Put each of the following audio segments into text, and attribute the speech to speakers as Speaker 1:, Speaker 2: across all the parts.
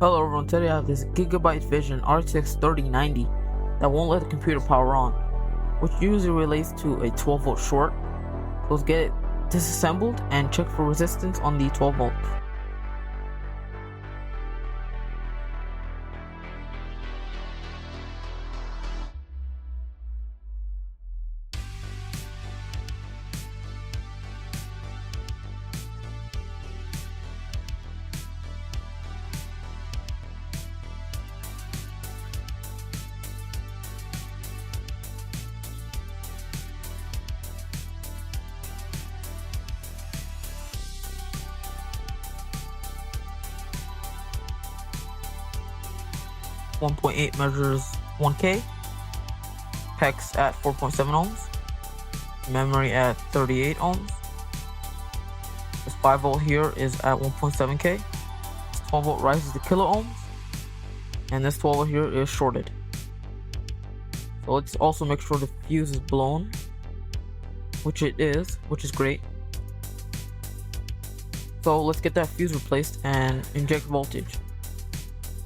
Speaker 1: Hello everyone, today I have this Gigabyte Vision RTX 3090 that won't let the computer power on, which usually relates to a 12 volt short. So let's get it disassembled and check for resistance on the 12 volt. .8 measures 1K, hex at 4.7 ohms, memory at 38 ohms. This 5 volt here is at 1.7K. This 12 volt rises to kilo ohms, and this 12 volt here is shorted. So let's also make sure the fuse is blown, which it is, which is great. So let's get that fuse replaced and inject voltage.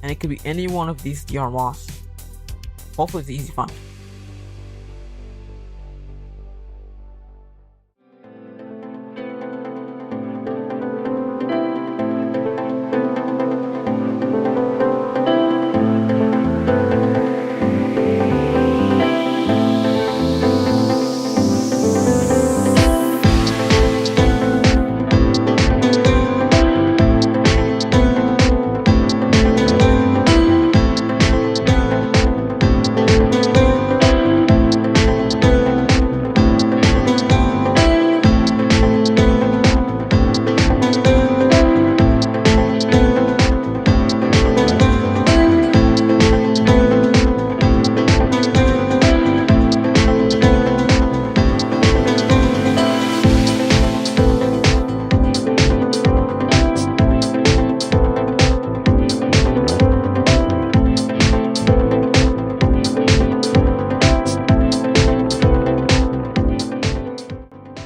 Speaker 1: And it could be any one of these DR MOS. Hopefully it's easy to find.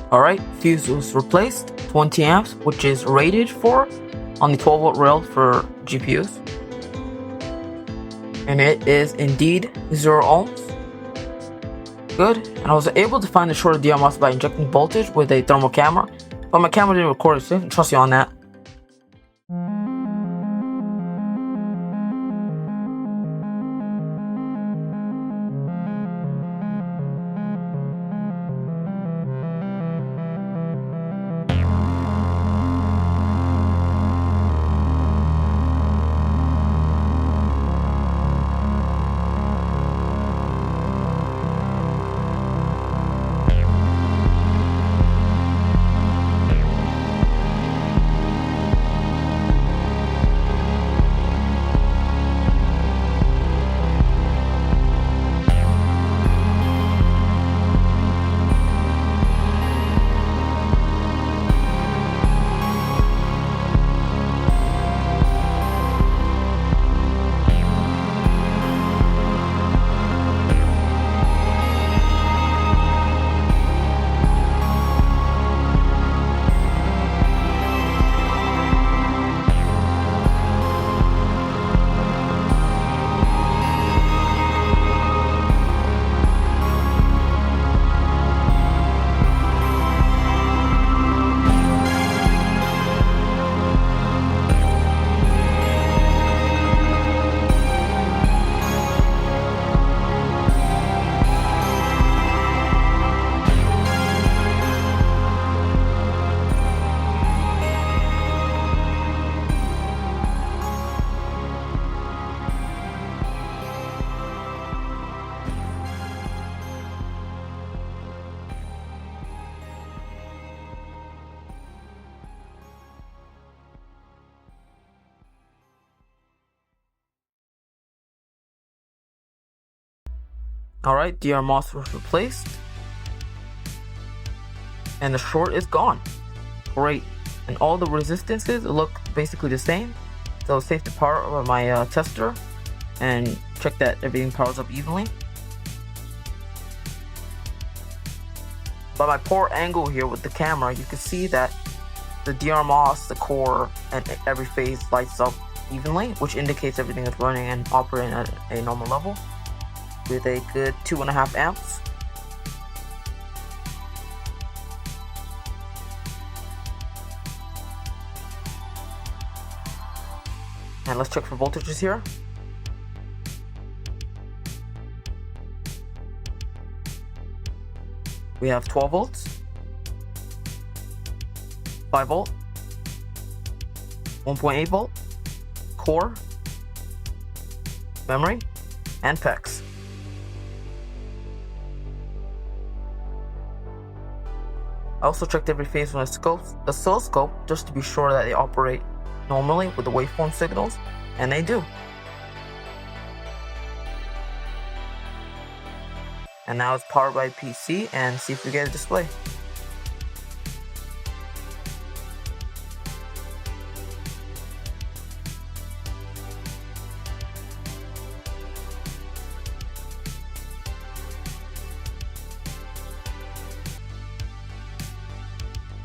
Speaker 1: Alright, fuse was replaced, 20 amps, which is rated for on the 12 volt rail for GPUs. And it is indeed 0 ohms. Good, and I was able to find the shorted DR MOS by injecting voltage with a thermal camera, but my camera didn't record it, so I can trust you on that. Alright, DR MOS was replaced. And the short is gone. Great. And all the resistances look basically the same. So it's safe to power my tester and check that everything powers up evenly. By my poor angle here with the camera, you can see that the DR MOS, the core, and every phase lights up evenly, which indicates everything is running and operating at a normal level with a good 2.5 amps. And let's check for voltages here. We have 12 volts, 5 volt, 1.8 volt, core, memory, and PEX. I also checked every phase on the oscilloscope just to be sure that they operate normally with the waveform signals, and they do. And now it's powered by PC, and see if we get a display.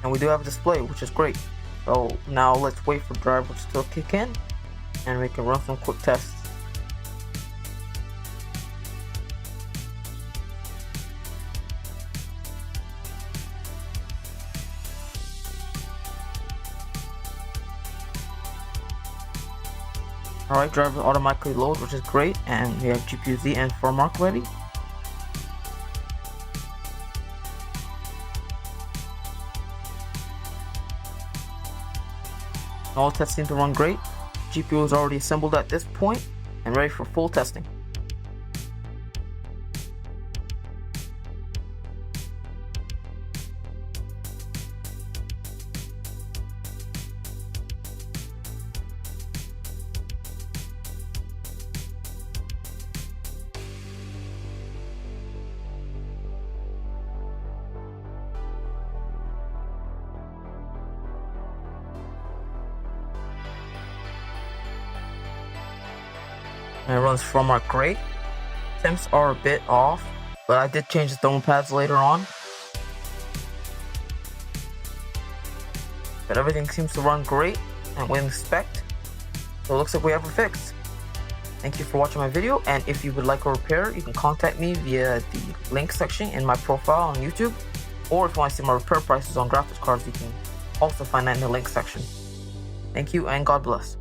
Speaker 1: And we do have a display, which is great. So now let's wait for drivers to kick in, and we can run some quick tests. Alright, drivers automatically load, which is great, and we have GPU Z and ForMark ready. All tests seem to run great. GPU is already assembled at this point and ready for full testing. And it runs ForMark great. Temps are a bit off, but I did change the thermal pads later on. But everything seems to run great and within spec, so it looks like we have it fixed. Thank you for watching my video, and if you would like a repair, you can contact me via the link section in my profile on YouTube, or if you want to see my repair prices on graphics cards, you can also find that in the link section. Thank you, and God bless.